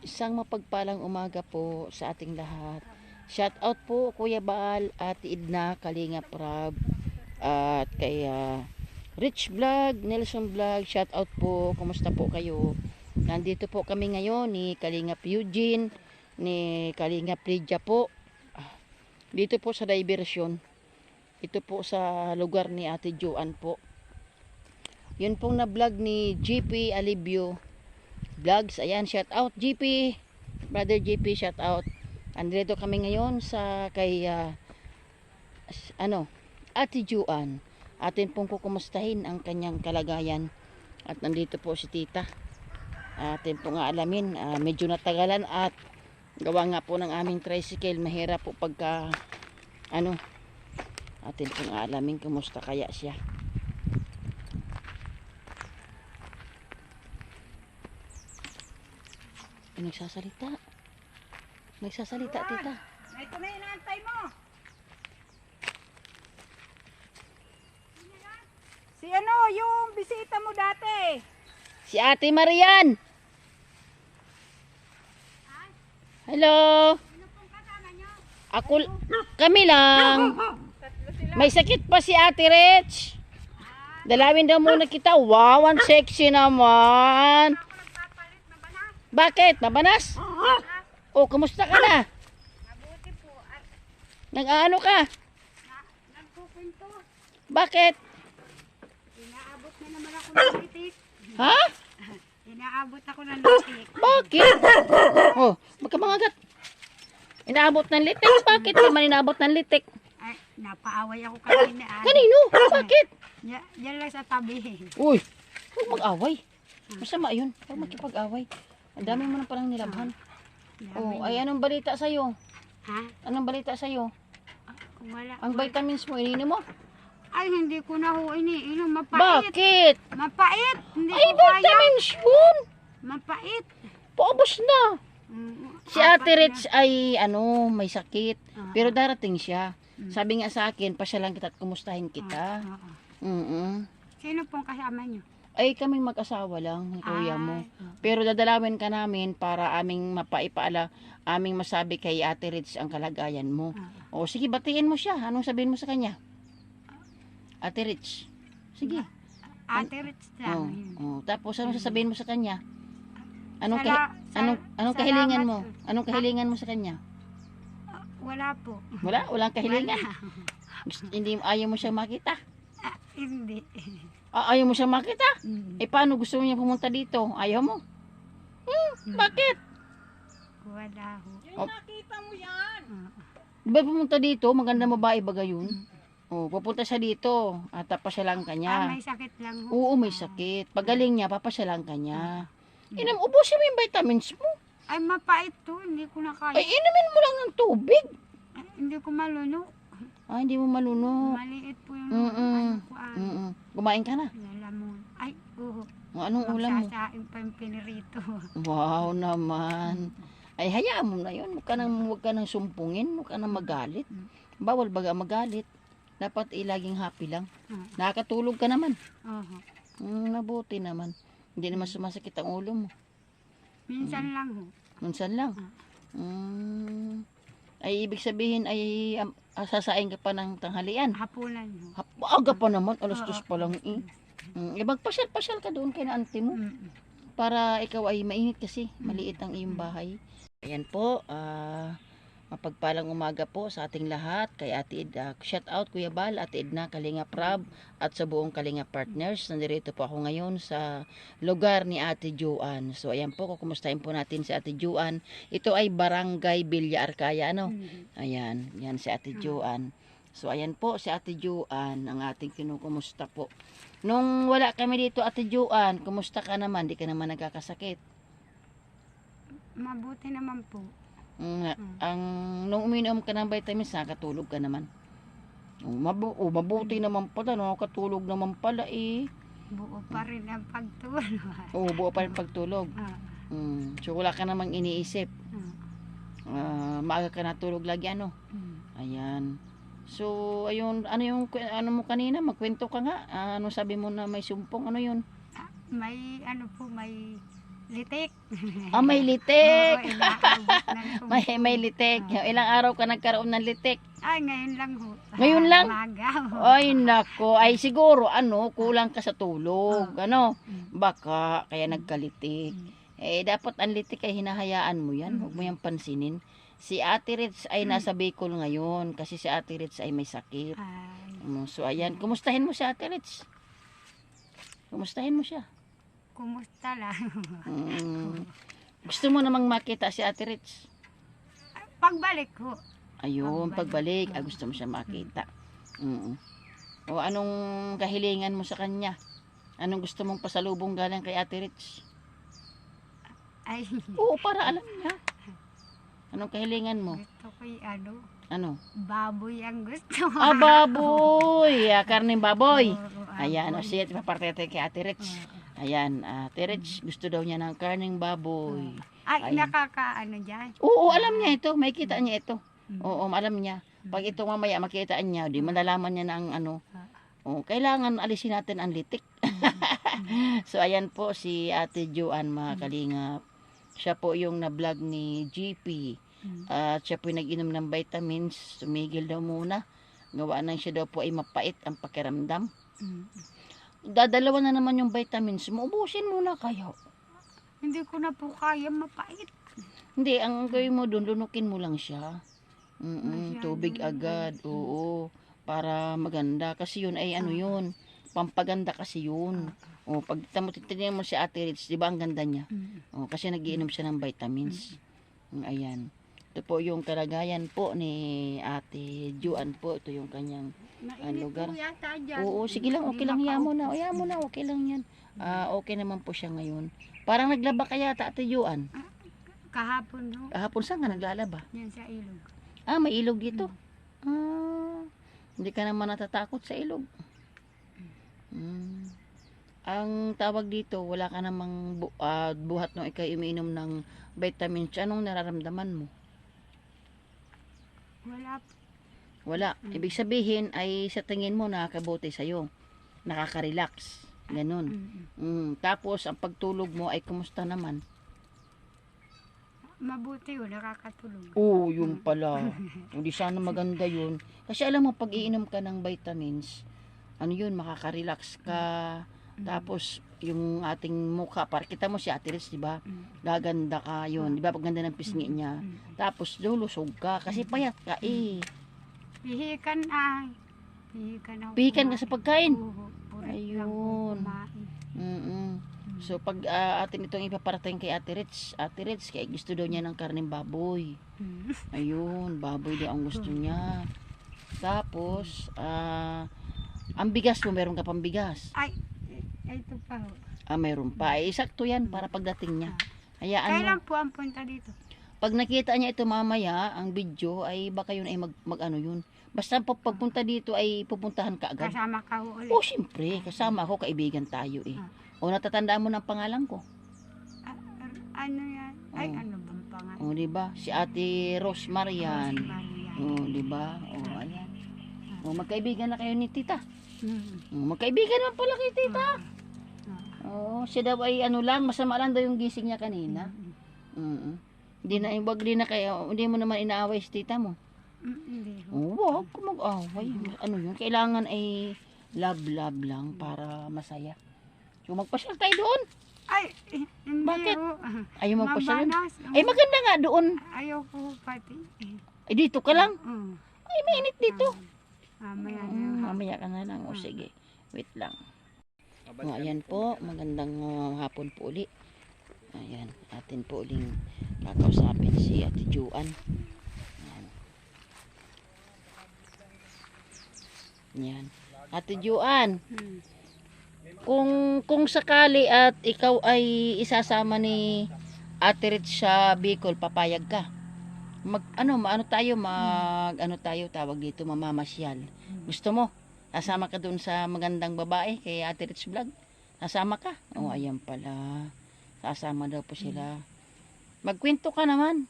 Isang mapagpalang umaga po sa ating lahat. Shout out po Kuya Baal, Ate Edna, Kalinga Prab, at kay Rich Vlog, Nelson Vlog. Shout out po. Kumusta po kayo? Nandito po kami ngayon ni Kalingap Eugene, ni Kalingap Lydia po. Dito po sa diversion. Ito po sa lugar ni Ate Joanne po. Yun pong na vlog ni GP Alibio Vlogs. Ayan, shout out GP, brother GP, shout out. Andito kami ngayon sa kay Ate Joanne. Atin pong kukumustahin ang kanyang kalagayan. At nandito po si tita. Atin pong aalamin, medyo natagalan at gawa nga po ng aming tricycle, mahirap po pagka atin pong aalamin kumusta kaya siya. Nagsasalita. Nagsasalita, tita. Ito na yung naantay mo. Si yung bisita mo dati. Si Ate Marian. Hello. Sino pong kasama nyo? Ako, kami lang. Tatlo sila. May sakit pa si Ate Rich. Dalawin daw muna kita. Wow, ang sexy naman. Ako nagpapalit na ba na? Bakit? Mabanas? Oh, kumusta ka na? Mabuti po. At Nag-ano ka? nagpupunto. Bakit? Inaabot na naman ako ng litik. Ha? Inaabot ako ng litik. Bakit? Oh, magkamangagat. Inaabot ng litik. Bakit naman inaabot ng litik? Ay, napaaway ako kanina. Kanino? Bakit? Yan lang sa tabi. Uy, huwag mag-away. Masama yun. Huwag makipag-away. Ang dami mo na palang nilabhan. Oh, ay anong balita sa'yo? Ha? Anong balita sa'yo? Wala. Ang vitamins mo, ininom mo? Ay, hindi ko na ho iniinom. Mapait. Bakit? Mapait. Hindi Ay, ko kaya. vitamins yun. Mapait. Paubos na. Si Ate Apat Rich ay, may sakit. Ah. Pero darating siya. Sabi nga sa akin, pasyalan kita at kumustahin kita. na. Oo. Mm-mm. Sino pong kasama nyo? Ay, kaming mag-asawa lang, ni kuya mo. Ay, oo. Pero dadalawin ka namin para aming aming masabi kay Ate Rich ang kalagayan mo. O sige, batiin mo siya. Anong sabihin mo sa kanya? Ate Rich. Sige. Ate Rich lang. yun. Tapos anong sasabihin mo sa kanya? Anong Salamat kahilingan mo? po. Anong kahilingan mo sa kanya? Wala po. Walang kahilingan. Hindi ayaw mo siyang makita. Hindi. Ayaw mo siyang makita. Mm. Paano gusto mo niya pumunta dito? Ayaw mo. Bakit? Wala ho. Nakita mo yan. Ba pumunta dito, maganda babae ba gayon? Pupunta siya dito at papasyalan ka niya. May sakit lang ho. Oo, may sakit. Pagaling niya, papasyalan ka niya. Ubusin mo yung vitamins mo. Ay, mapait to. Hindi ko na kaya. Ay, inumin mo lang ng tubig. Ay, hindi ko maluno. Ay, hindi mo malunok. Maliit po yung Mm-mm. ano ko. Kumain ka na. Lalamon. Ay, Anong ulam mo? magsasaing pa yung pinirito. Wow naman. Ay, hayaan mo na yun. Huwag ka nang sumpungin. Huwag ka nang magalit. Bawal baga magalit. Dapat laging happy lang. Nakakatulog ka naman. Mabuti naman. Hindi naman sumasakit ang ulo mo. Minsan lang ho. Minsan lang. Ay, ibig sabihin ay sasaing ka pa ng tanghalian. Hapunan ho. Aga pa naman. Alas 2 pa lang eh. Magpasyal-pasyal ka doon kay na auntie mo. Para ikaw ay mainit kasi. Maliit ang iyong bahay. Ayan po. Mapagpalang umaga po sa ating lahat. Kay Ate Edna. Shout out Kuya Bal, Ate Edna, Kalinga Prab, at sa buong Kalinga Partners. Nandito po ako ngayon sa lugar ni Ate Joanne. So ayan po, kukumustahin po natin si Ate Joanne. Ito ay Barangay Villa Arcaya, Ayan, yan si Ate Joanne. So ayan po si Ate Joanne, ang ating kinukumusta po. Nung wala kami dito Ate Joanne, kumusta ka naman? Di ka naman nagkakasakit? Mabuti naman po. Nung uminom ka ng vitamins, nakatulog ka naman. Mabuti naman pala, nakatulog naman pala eh. Buo pa rin ang pagtulog. Buo pa rin pagtulog. So wala ka namang iniisip. Maaga ka natulog lagi, Ayan. So, ayun, ano mo kanina? Magkwento ka nga. Ano sabi mo na may sumpong? Ano yun? May Litik. May litik. Oo, inaabot na May litik. Ilang araw ka nagkaroon ng litik? Ay, ngayon lang ho. Ngayon lang? Umaga. Ay, nako. Ay, siguro, kulang ka sa tulog. Baka, kaya nagkalitik. Dapat ang litik ay hinahayaan mo yan. Huwag mo yan pansinin. Si Ate Ritz ay nasa Bicol ngayon kasi si Ate Ritz ay may sakit. Ay, So, ayan. Kumustahin mo si Ate Ritz? Kumustahin mo siya. kumusta lang? Gusto mo namang makita si Ate Ritz? Pagbalik ho. Ayun, pagbalik. Gusto mo siya makita. O anong kahilingan mo sa kanya? Anong gusto mong pasalubong galing kay Ate Ritz? Ay, Oo, para alam niya. Anong kahilingan mo? gusto ko Ano? baboy ang gusto. Baboy! Karneng baboy. Oo, Ayan, baboy. siya, paparte kay Ate Ritz. Ayan, Ate Ritz, gusto daw niya ng karneng baboy. Ay, Ayan. nakakaano dyan. Oo, alam niya ito. May kita niya ito. Oo, alam niya. Pag ito mamaya makitaan niya, di malalaman niya na ang ano. Kailangan alisin natin ang litik. So, ayan po si Ate Joanne, mga kalingap. Siya po yung na-vlog ni GP. At siya po yung nag-inom ng vitamins. Tumigil daw muna. Gawa nang siya daw po ay mapait ang pakiramdam. Dadalawa na naman yung vitamins mo. Ubusin muna kayo. Hindi ko na po kaya mapait. Hindi, ang gawin mo doon, lunukin mo lang siya. Masyado Tubig na agad. Oo. Para maganda. Kasi yun ay ano yun. Pampaganda kasi yun. Pag titignan mo si Ate Ritz, di ba ang ganda niya? Kasi nagiinom siya ng vitamins. Ayan. Ito po yung kalagayan po ni Ate Joanne po. Ito yung kanyang lugar. Po yata dyan. Oo, sige lang, okay lang. Hayaan mo na, okay lang yan. Okay naman po siya ngayon. Parang naglaba kaya Ate Joanne. Kahapon ho. Kahapon saan ka naglalaba? Yan sa ilog. May ilog dito. Hindi ka naman natatakot sa ilog. Ang tawag dito, wala ka namang buhat nung ikaw umiinom ng vitamins. Anong nararamdaman mo? Wala po. Wala. Ibig sabihin ay sa tingin mo nakakabuti sa'yo. Nakaka-relax. Ganun. Tapos ang pagtulog mo ay kumusta naman? Mabuti ho, nakakatulog. Oo, yun pala. Hindi sana maganda yun. Kasi alam mo, pag iinom ka ng vitamins, ano yun, makaka-relax ka. Tapos, yung ating mukha, para kita mo si Ate Ritz, di ba? Gaganda ka yun. Di ba, paganda ng pisngi niya. Tapos, lulusog ka. Kasi payat ka eh. Pihikan ay. Pihikan ka sa pagkain. Ayun. Ayun. So, pag atin itong ipaparating kay Ate Ritz, kaya gusto daw niya ng karneng baboy. Ayun, baboy daw ang gusto niya. Tapos, ang bigas mo, meron ka pang bigas. Ay, ito pa ho. Meron pa. Sakto yan para pagdating niya. Hayaan mo. Kailan po ang punta dito? Pag nakita niya ito mamaya, ang video, ay baka yun ay mag-ano yun. Basta pagpunta dito ay pupuntahan ka agad. Kasama ka ho ulit. Siyempre, kasama ako, kaibigan tayo eh. Natatandaan mo ng pangalan ko. Ano yan? Ay, ano bang pangalan? Diba? Si Ate Rosmarian. Maria. Diba? Ayan. Magkaibigan na kayo ni Tita. Magkaibigan naman pala kay Tita. Siya daw ay masama lang daw yung gising niya kanina. Hindi mo naman inaaway si Tita mo. Hindi ho. Wag ko mag-away. Ano yun? Kailangan ay love lang para masaya. So, magpasyal tayo doon. Ay, hindi Bakit? ho. Ayaw magpasyal doon? Mabanas. Ay, maganda nga doon. Ayaw ko pati. Dito ka lang. Mm. Ay, mainit dito. Mamaya na. Mamaya ka na lang. Sige. Wait lang. Ayan po. Magandang hapon po uli. Ayan. Atin po uling kakausapin si Ate Joanne. Ayan. Ate Joanne. Kung sakali at ikaw ay isasama ni Ate Ritz sa Bicol, papayag ka. Tawag dito, mamamasyal. Gusto mo? Nasama ka dun sa magandang babae kay Ate Ritz Vlog? Nasama ka? Ayan pala. Sasama daw po sila. Magkwento ka naman.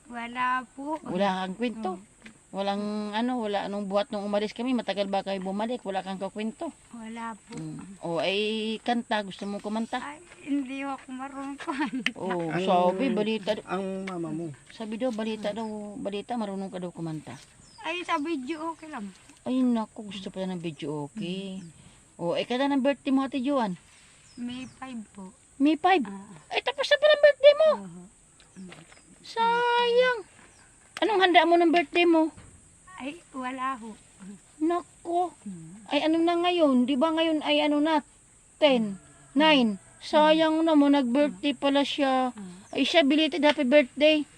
Wala po. Wala kang kwento. Walang ano, wala anong buhat nung umalis kami. Matagal ba kayo bumalik? Wala kang kakwento. Wala po. O ay kanta, gusto mo kumanta? Ay, hindi ako marunong ko. O, Ang- sabi, balita. Ang mama mo. Sabi daw, balita, marunong ka daw kumanta. Ay, sa video okay lang. Ay, naku, gusto pala ng video, okay. O, ay kada ng birthday mo, Ate Joan? May 5 po. May 5. Ah, Ay, tapos na pala ang birthday mo. oo. Sayang. Anong handa mo ng birthday mo? Ay, wala ho. Nako. Ay, ano na ngayon? Di ba ngayon ay ano na? 10, 9. Sayang naman, nag-birthday pala siya. Ay, siya, belated happy birthday.